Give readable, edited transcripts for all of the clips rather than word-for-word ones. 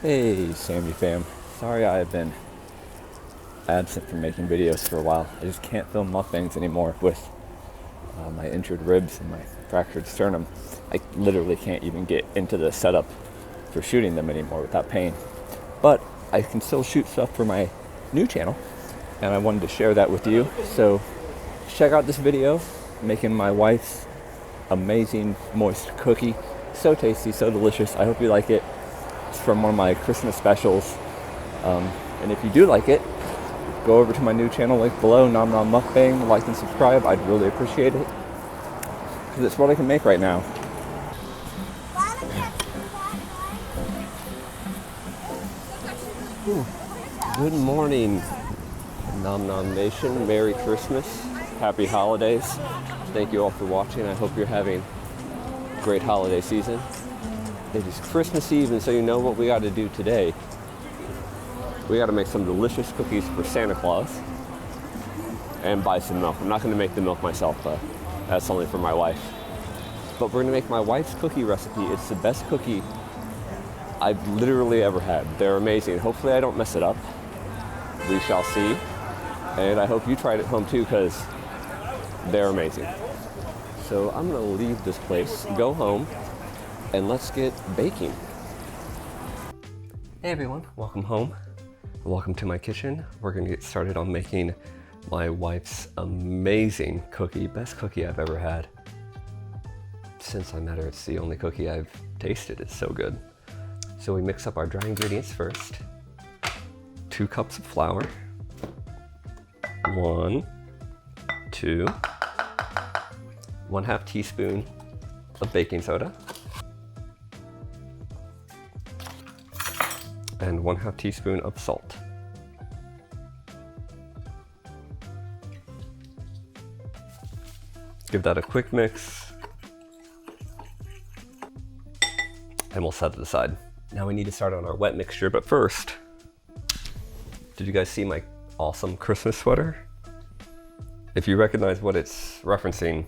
Hey, Sammy fam. Sorry I've been absent from making videos for a while. I just can't film mukbangs anymore with my injured ribs and my fractured sternum. I literally can't even get into the setup for shooting them anymore without pain. But I can still shoot stuff for my new channel, and I wanted to share that with you. So check out this video, making my wife's amazing moist cookie. So tasty, so delicious. I hope you like it. It's from one of my Christmas specials. And if you do like it, go over to my new channel, link below, Nom Nom Mukbang, like and subscribe. I'd really appreciate it, because it's what I can make right now. Good morning, Nom Nom Nation. Merry Christmas. Happy holidays. Thank you all for watching. I hope you're having a great holiday season. It is Christmas Eve, and so you know what we got to do today. We got to make some delicious cookies for Santa Claus and buy some milk. I'm not going to make the milk myself, though. That's only for my wife. But we're going to make my wife's cookie recipe. It's the best cookie I've literally ever had. They're amazing. Hopefully I don't mess it up. We shall see. And I hope you try it at home too, because they're amazing. So I'm going to leave this place, go home, and let's get baking. Hey everyone, welcome home. Welcome to my kitchen. We're gonna get started on making my wife's amazing cookie, best cookie I've ever had. Since I met her, it's the only cookie I've tasted. It's so good. So we mix up our dry ingredients first. 2 cups of flour. 1, 2, 1/2 teaspoon of baking soda. And 1/2 teaspoon of salt. Give that a quick mix, and we'll set it aside. Now we need to start on our wet mixture, but first, did you guys see my awesome Christmas sweater? If you recognize what it's referencing,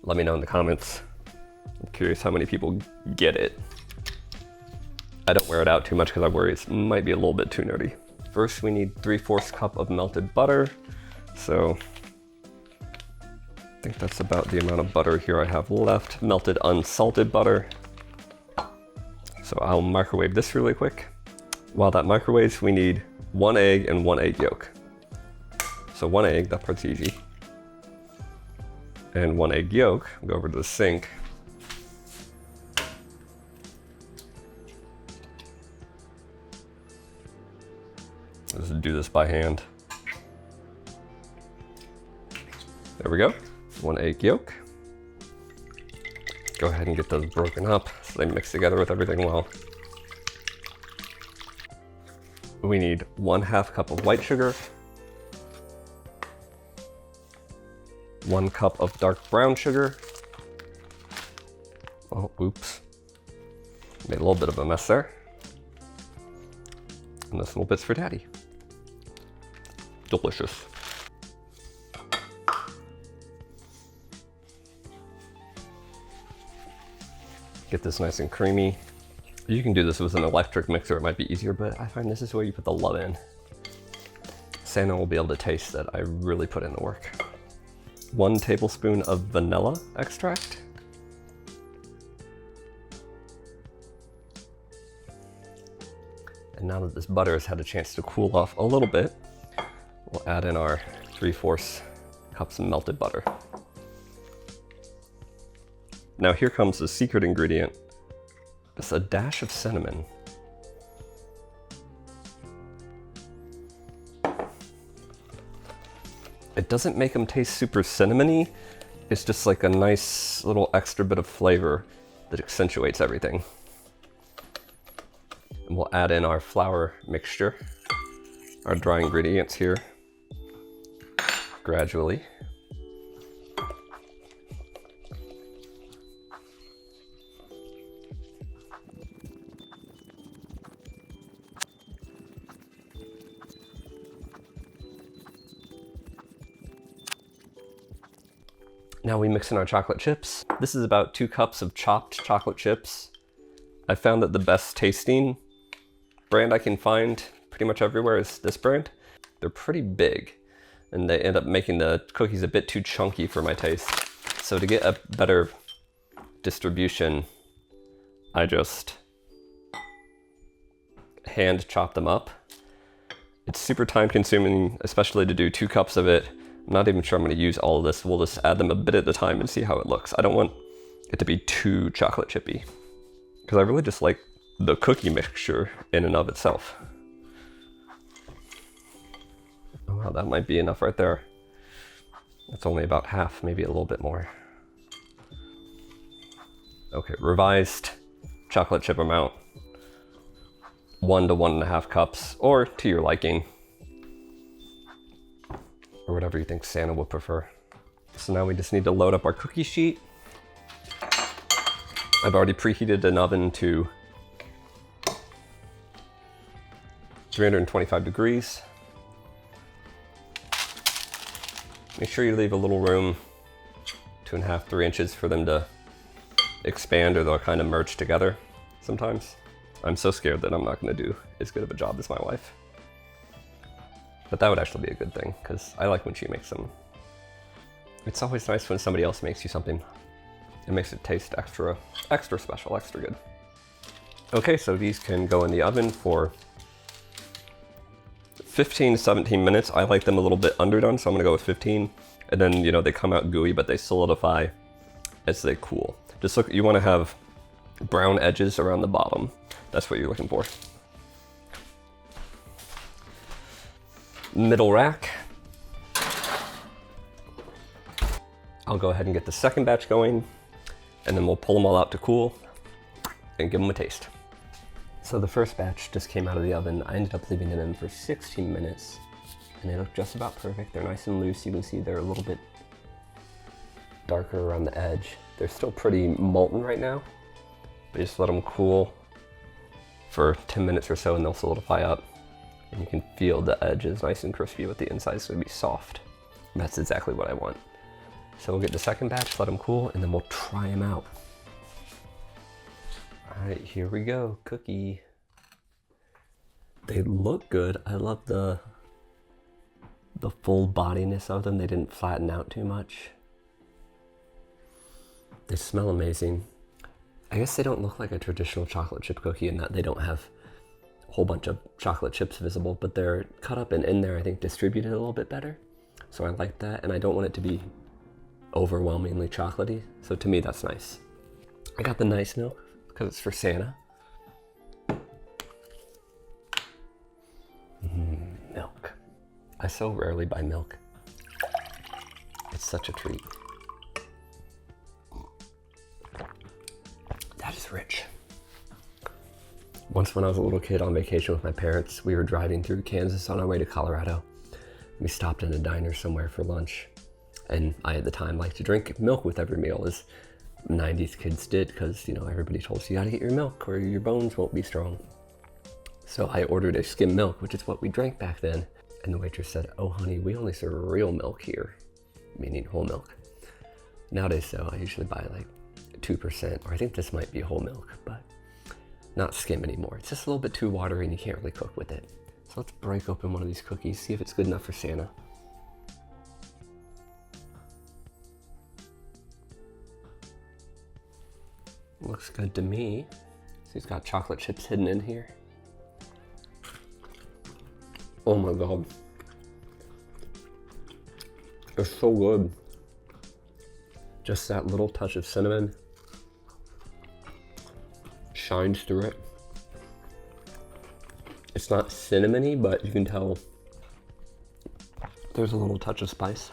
let me know in the comments. I'm curious how many people get it. I don't wear it out too much because I worry it might be a little bit too nerdy. First, we need 3/4 cup of melted butter. So I think that's about the amount of butter here I have left. Melted unsalted butter. So I'll microwave this really quick. While that microwaves, we need 1 egg and 1 egg yolk. So 1 egg, that part's easy. And 1 egg yolk. Go over to the sink. Just do this by hand. There we go. 1 egg yolk. Go ahead and get those broken up so they mix together with everything well. We need 1/2 cup of white sugar. 1 cup of dark brown sugar. Oh, oops. Made a little bit of a mess there. And this little bit's for Daddy. Delicious. Get this nice and creamy. You can do this with an electric mixer, it might be easier, but I find this is where you put the love in. Santa will be able to taste that I really put in the work. 1 tablespoon of vanilla extract. And now that this butter has had a chance to cool off a little bit, we'll add in our 3/4 cups of melted butter. Now here comes the secret ingredient. It's a dash of cinnamon. It doesn't make them taste super cinnamony. It's just like a nice little extra bit of flavor that accentuates everything. And we'll add in our flour mixture, our dry ingredients here, gradually. Now we mix in our chocolate chips. This is about 2 cups of chopped chocolate chips. I found that the best tasting brand I can find pretty much everywhere is this brand. They're pretty big and they end up making the cookies a bit too chunky for my taste. So to get a better distribution, I just hand chop them up. It's super time consuming, especially to do 2 cups of it. I'm not even sure I'm gonna use all of this. We'll just add them a bit at a time and see how it looks. I don't want it to be too chocolate chippy because I really just like the cookie mixture in and of itself. Oh wow, that might be enough right there. That's only about half, maybe a little bit more. Okay, revised chocolate chip amount. 1 to 1.5 cups, or to your liking. Or whatever you think Santa would prefer. So now we just need to load up our cookie sheet. I've already preheated an oven to 325 degrees. Make sure you leave a little room, 2.5, 3 inches for them to expand or they'll kind of merge together sometimes. I'm so scared that I'm not gonna do as good of a job as my wife. But that would actually be a good thing because I like when she makes them. It's always nice when somebody else makes you something. It makes it taste extra special, extra good. Okay, so these can go in the oven for 15 to 17 minutes. I like them a little bit underdone, so I'm gonna go with 15. And then, they come out gooey, but they solidify as they cool. Just look, you wanna have brown edges around the bottom. That's what you're looking for. Middle rack. I'll go ahead and get the second batch going, and then we'll pull them all out to cool and give them a taste. So the first batch just came out of the oven. I ended up leaving them in for 16 minutes, and they look just about perfect. They're nice and loose. You can see they're a little bit darker around the edge. They're still pretty molten right now, but just let them cool for 10 minutes or so and they'll solidify up. And you can feel the edge is nice and crispy, but the inside's gonna be soft. And that's exactly what I want. So we'll get the second batch, let them cool, and then we'll try them out. All right, here we go, cookie. They look good. I love the full bodiness of them. They didn't flatten out too much. They smell amazing. I guess they don't look like a traditional chocolate chip cookie in that they don't have a whole bunch of chocolate chips visible, but they're cut up and in there, I think, distributed a little bit better. So I like that, and I don't want it to be overwhelmingly chocolatey. So to me, that's nice. I got the nice milk because it's for Santa. Milk. I so rarely buy milk. It's such a treat. That is rich. Once when I was a little kid on vacation with my parents, we were driving through Kansas on our way to Colorado. We stopped in a diner somewhere for lunch. And I, at the time, liked to drink milk with every meal, as 90s kids did, because, everybody told us you gotta get your milk or your bones won't be strong. So I ordered a skim milk, which is what we drank back then. And the waitress said, "Oh, honey, we only serve real milk here," meaning whole milk. Nowadays, though, I usually buy like 2%, or I think this might be whole milk, but not skim anymore. It's just a little bit too watery and you can't really cook with it. So let's break open one of these cookies, see if it's good enough for Santa. Looks good to me. So he's got chocolate chips hidden in here. Oh my God. They're so good. Just that little touch of cinnamon shines through it. It's not cinnamony, but you can tell there's a little touch of spice.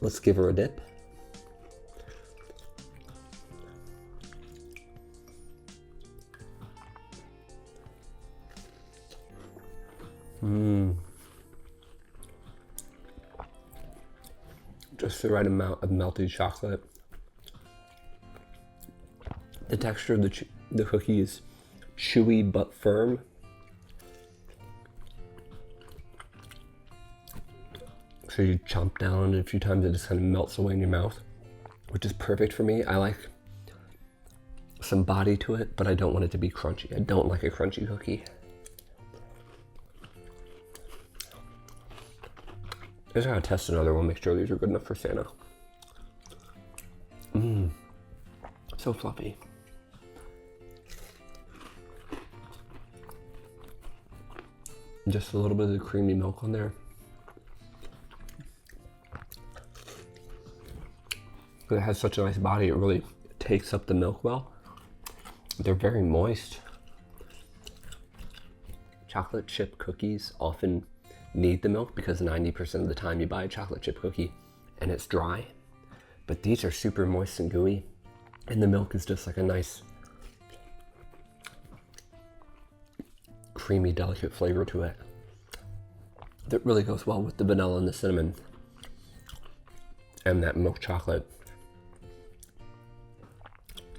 Let's give her a dip. Just the right amount of melted chocolate. The texture of the cookie is chewy but firm. So you chomp down on it a few times, it just kind of melts away in your mouth, which is perfect for me. I like some body to it, but I don't want it to be crunchy. I don't like a crunchy cookie. I just gotta test another one, make sure these are good enough for Santa. So fluffy. Just a little bit of the creamy milk on there. It has such a nice body, it really takes up the milk well. They're very moist. Chocolate chip cookies often need the milk because 90% of the time you buy a chocolate chip cookie and it's dry. But these are super moist and gooey, and the milk is just like a nice creamy, delicate flavor to it that really goes well with the vanilla and the cinnamon and that milk chocolate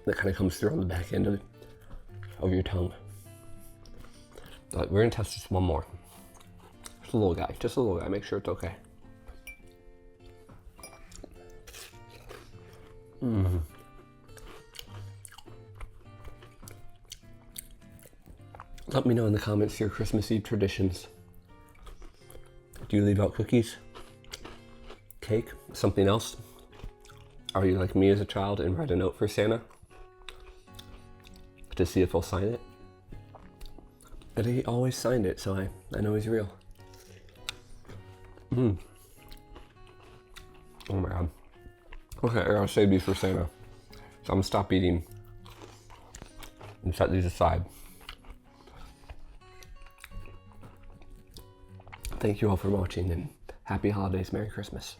that kind of comes through on the back end of your tongue. But we're gonna test just one more. Just a little guy, make sure it's okay. Let me know in the comments your Christmas Eve traditions. Do you leave out cookies, cake, something else? Are you like me as a child and write a note for Santa to see if he'll sign it? But he always signed it, so I know he's real. Oh my God. Okay, I gotta save these for Santa. So I'm gonna stop eating and set these aside. Thank you all for watching, and happy holidays, Merry Christmas.